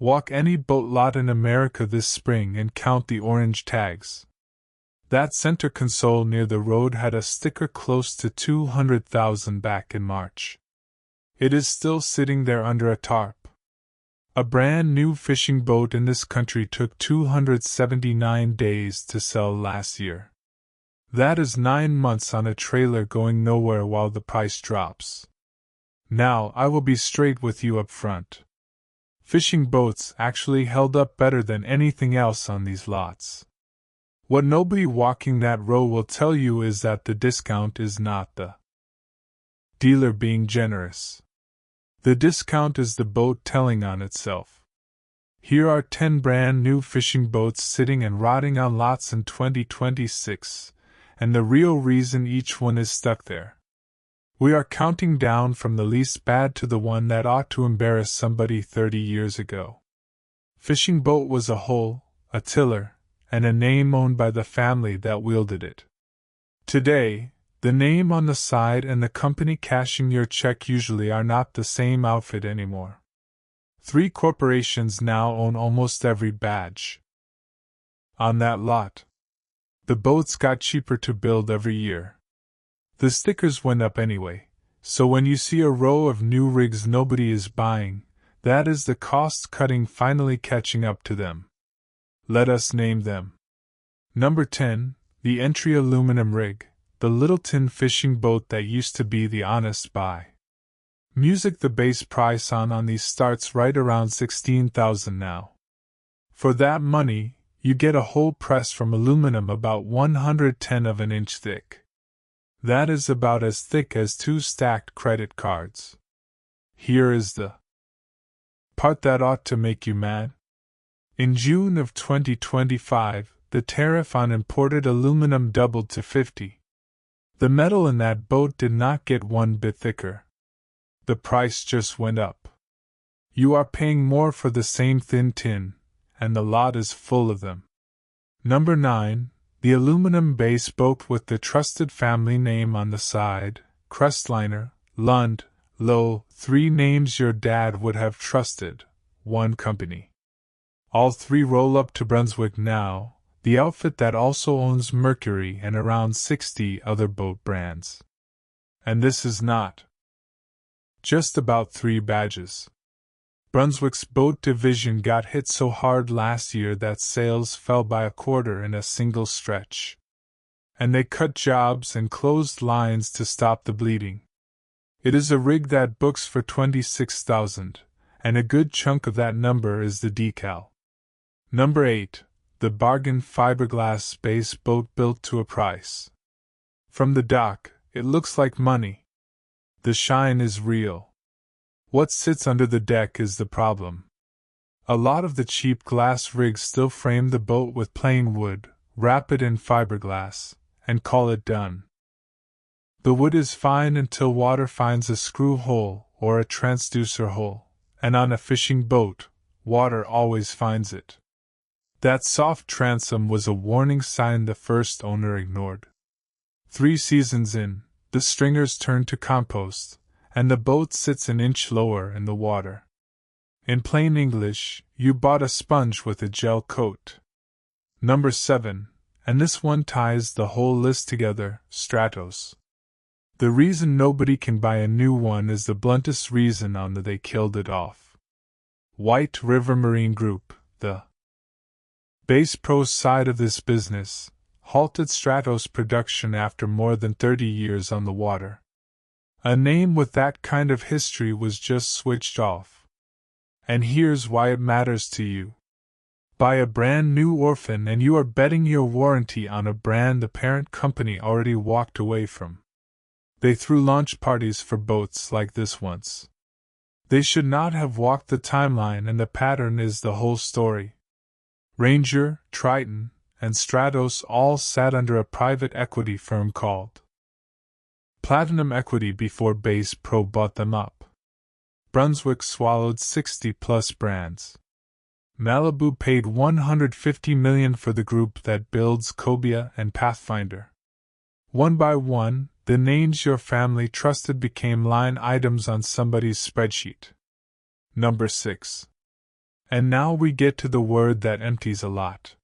Walk any boat lot in America this spring and count the orange tags. That center console near the road had a sticker close to 200,000 back in March. It is still sitting there under a tarp. A brand new fishing boat in this country took 279 days to sell last year. That is 9 months on a trailer going nowhere while the price drops. Now, I will be straight with you up front. Fishing boats actually held up better than anything else on these lots. What nobody walking that row will tell you is that the discount is not the dealer being generous. The discount is the boat telling on itself. Here are 10 brand new fishing boats sitting and rotting on lots in 2026, and the real reason each one is stuck there. We are counting down from the least bad to the one that ought to embarrass somebody 30 years ago. Fishing boat was a hull, a tiller, and a name owned by the family that wielded it. Today, the name on the side and the company cashing your check usually are not the same outfit anymore. 3 corporations now own almost every badge on that lot. The boats got cheaper to build every year. The stickers went up anyway, so when you see a row of new rigs nobody is buying, that is the cost-cutting finally catching up to them. Let us name them. Number 10, the entry aluminum rig, the little tin fishing boat that used to be the honest buy. Music the base price on these starts right around $16,000 now. For that money, you get a whole press from aluminum about 110 of an inch thick. That is about as thick as 2 stacked credit cards. Here is the part that ought to make you mad. In June of 2025, the tariff on imported aluminum doubled to 50. The metal in that boat did not get one bit thicker. The price just went up. You are paying more for the same thin tin, and the lot is full of them. Number 9. The aluminum base boat with the trusted family name on the side, Crestliner, Lund, Lowe, 3 names your dad would have trusted, 1 company. All 3 roll up to Brunswick now, the outfit that also owns Mercury and around 60 other boat brands. And this is not just about 3 badges. Brunswick's boat division got hit so hard last year that sales fell by a quarter in a single stretch. And they cut jobs and closed lines to stop the bleeding. It is a rig that books for $26,000, and a good chunk of that number is the decal. Number 8. The bargain fiberglass base boat built to a price. From the dock, it looks like money. The shine is real. What sits under the deck is the problem. A lot of the cheap glass rigs still frame the boat with plain wood, wrap it in fiberglass, and call it done. The wood is fine until water finds a screw hole or a transducer hole, and on a fishing boat, water always finds it. That soft transom was a warning sign the first owner ignored. 3 seasons in, the stringers turned to compost, and the boat sits an inch lower in the water. In plain English, you bought a sponge with a gel coat. Number 7, and this one ties the whole list together, Stratos. The reason nobody can buy a new one is the bluntest reason on that they killed it off. White River Marine Group, the Bass Pro side of this business, halted Stratos production after more than 30 years on the water. A name with that kind of history was just switched off. And here's why it matters to you. Buy a brand new Orphan and you are betting your warranty on a brand the parent company already walked away from. They threw launch parties for boats like this once. They should not have walked the timeline, and the pattern is the whole story. Ranger, Triton, and Stratos all sat under a private equity firm called Platinum Equity before Bass Pro bought them up. Brunswick swallowed 60-plus brands. Malibu paid $150 million for the group that builds Cobia and Pathfinder. One by one, the names your family trusted became line items on somebody's spreadsheet. Number 6. And now we get to the word that empties a lot.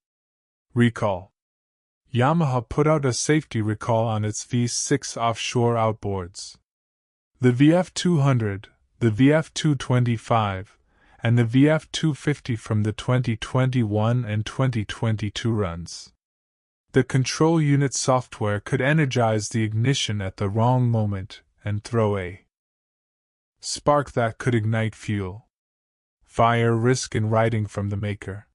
Recall. Yamaha put out a safety recall on its V6 Offshore outboards. The VF200, the VF225, and the VF250 from the 2021 and 2022 runs. The control unit software could energize the ignition at the wrong moment and throw a spark that could ignite fuel. Fire risk in writing from the maker.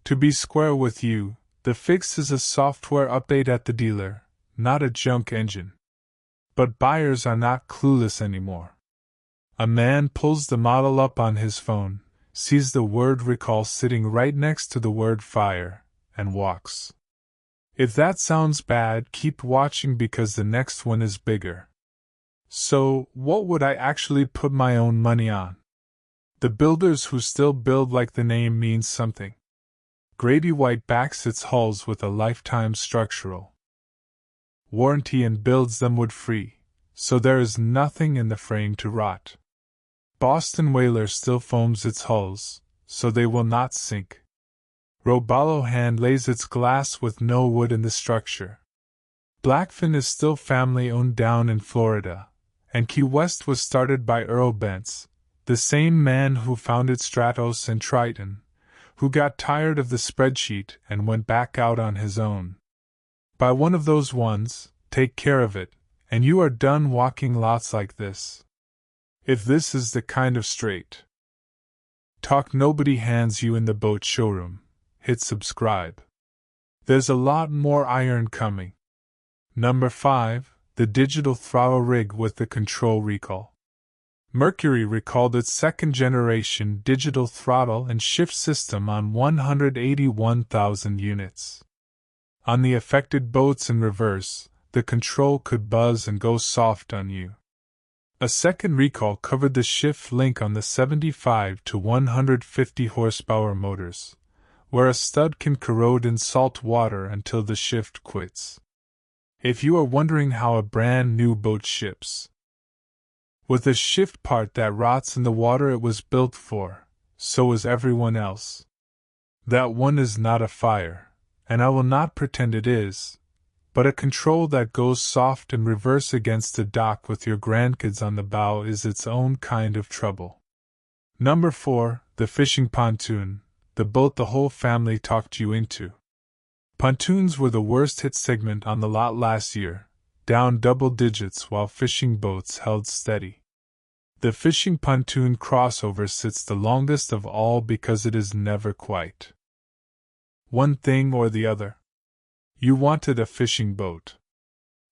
To be square with you, the fix is a software update at the dealer, not a junk engine. But buyers are not clueless anymore. A man pulls the model up on his phone, sees the word recall sitting right next to the word fire, and walks. If that sounds bad, keep watching because the next one is bigger. So, what would I actually put my own money on? The builders who still build like the name means something. Grady White backs its hulls with a lifetime structural warranty and builds them wood-free, so there is nothing in the frame to rot. Boston Whaler still foams its hulls, so they will not sink. Robalo hand lays its glass with no wood in the structure. Blackfin is still family-owned down in Florida, and Key West was started by Earl Bentz, the same man who founded Stratos and Triton, who got tired of the spreadsheet and went back out on his own. Buy one of those ones, take care of it, and you are done walking lots like this. If this is the kind of straight talk nobody hands you in the boat showroom, hit subscribe. There's a lot more iron coming. Number 5, the digital throttle rig with the control recall. Mercury recalled its second-generation digital throttle and shift system on 181,000 units. On the affected boats in reverse, the control could buzz and go soft on you. A second recall covered the shift link on the 75 to 150 horsepower motors, where a stud can corrode in salt water until the shift quits. If you are wondering how a brand new boat ships, with a shift part that rots in the water it was built for, so is everyone else. That one is not a fire, and I will not pretend it is, but a control that goes soft and reverse against a dock with your grandkids on the bow is its own kind of trouble. Number 4, the fishing pontoon, the boat the whole family talked you into. Pontoons were the worst hit segment on the lot last year, down double digits while fishing boats held steady. The fishing pontoon crossover sits the longest of all because it is never quite one thing or the other. You wanted a fishing boat.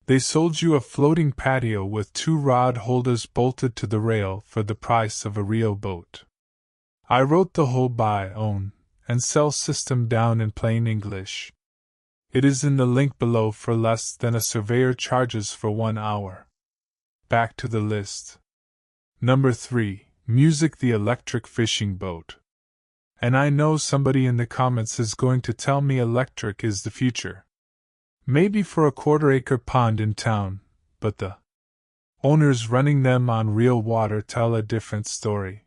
They sold you a floating patio with 2 rod holders bolted to the rail for the price of a real boat. I wrote the whole buy, own, and sell system down in plain English. It is in the link below for less than a surveyor charges for 1 hour. Back to the list. Number 3, Music the electric fishing boat. And I know somebody in the comments is going to tell me electric is the future. Maybe for a quarter-acre pond in town, but the owners running them on real water tell a different story.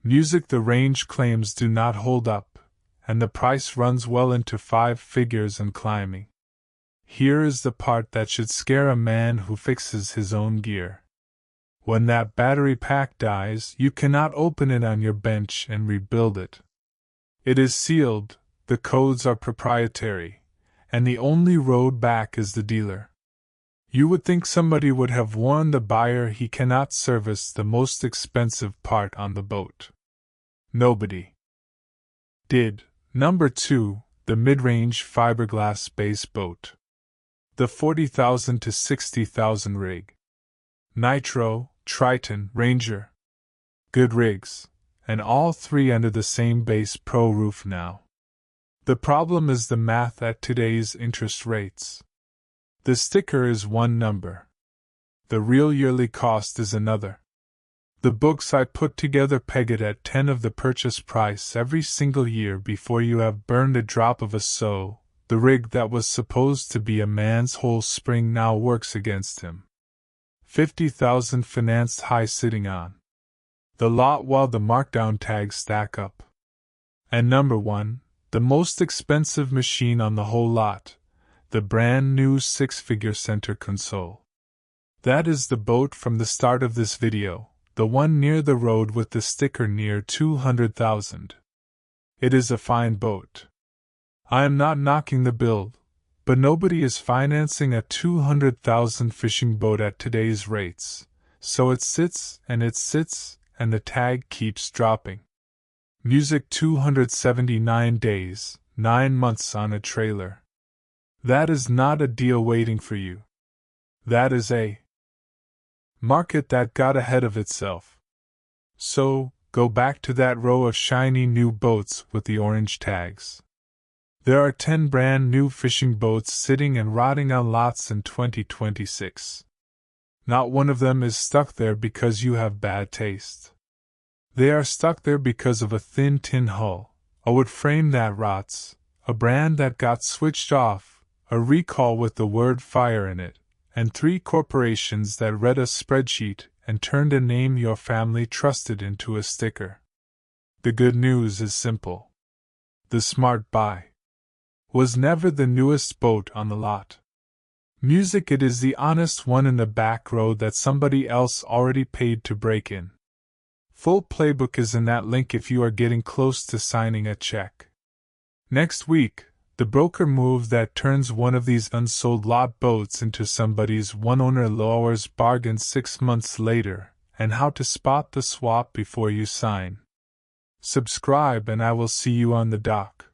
Music the range claims do not hold up, and the price runs well into 5 figures and climbing. Here is the part that should scare a man who fixes his own gear. When that battery pack dies, you cannot open it on your bench and rebuild it. It is sealed, the codes are proprietary, and the only road back is the dealer. You would think somebody would have warned the buyer he cannot service the most expensive part on the boat. Nobody did. Number 2, the mid-range fiberglass base boat. The 40,000 to 60,000 rig. Nitro, Triton, Ranger. Good rigs, and all 3 under the same base pro roof now. The problem is the math at today's interest rates. The sticker is one number. The real yearly cost is another. The books I put together peg it at 10 of the purchase price every single year before you have burned a drop of a so. The rig that was supposed to be a man's whole spring now works against him. 50,000 financed high sitting on the lot while the markdown tags stack up. And number 1, the most expensive machine on the whole lot, the brand new 6-figure center console. That is the boat from the start of this video, the one near the road with the sticker near 200,000. It is a fine boat. I am not knocking the build, but nobody is financing a 200,000 fishing boat at today's rates, so it sits, and the tag keeps dropping. Music 279 days, 9 months on a trailer. That is not a deal waiting for you. That is a market that got ahead of itself. So, go back to that row of shiny new boats with the orange tags. There are 10 brand new fishing boats sitting and rotting on lots in 2026. Not one of them is stuck there because you have bad taste. They are stuck there because of a thin tin hull, a wood frame that rots, a brand that got switched off, a recall with the word fire in it, and 3 corporations that read a spreadsheet and turned a name your family trusted into a sticker. The good news is simple. The smart buy was never the newest boat on the lot. Music, it is the honest one in the back row that somebody else already paid to break in. Full playbook is in that link if you are getting close to signing a check. Next week, the broker move that turns one of these unsold lot boats into somebody's one-owner lowers bargain 6 months later, and how to spot the swap before you sign. Subscribe and I will see you on the dock.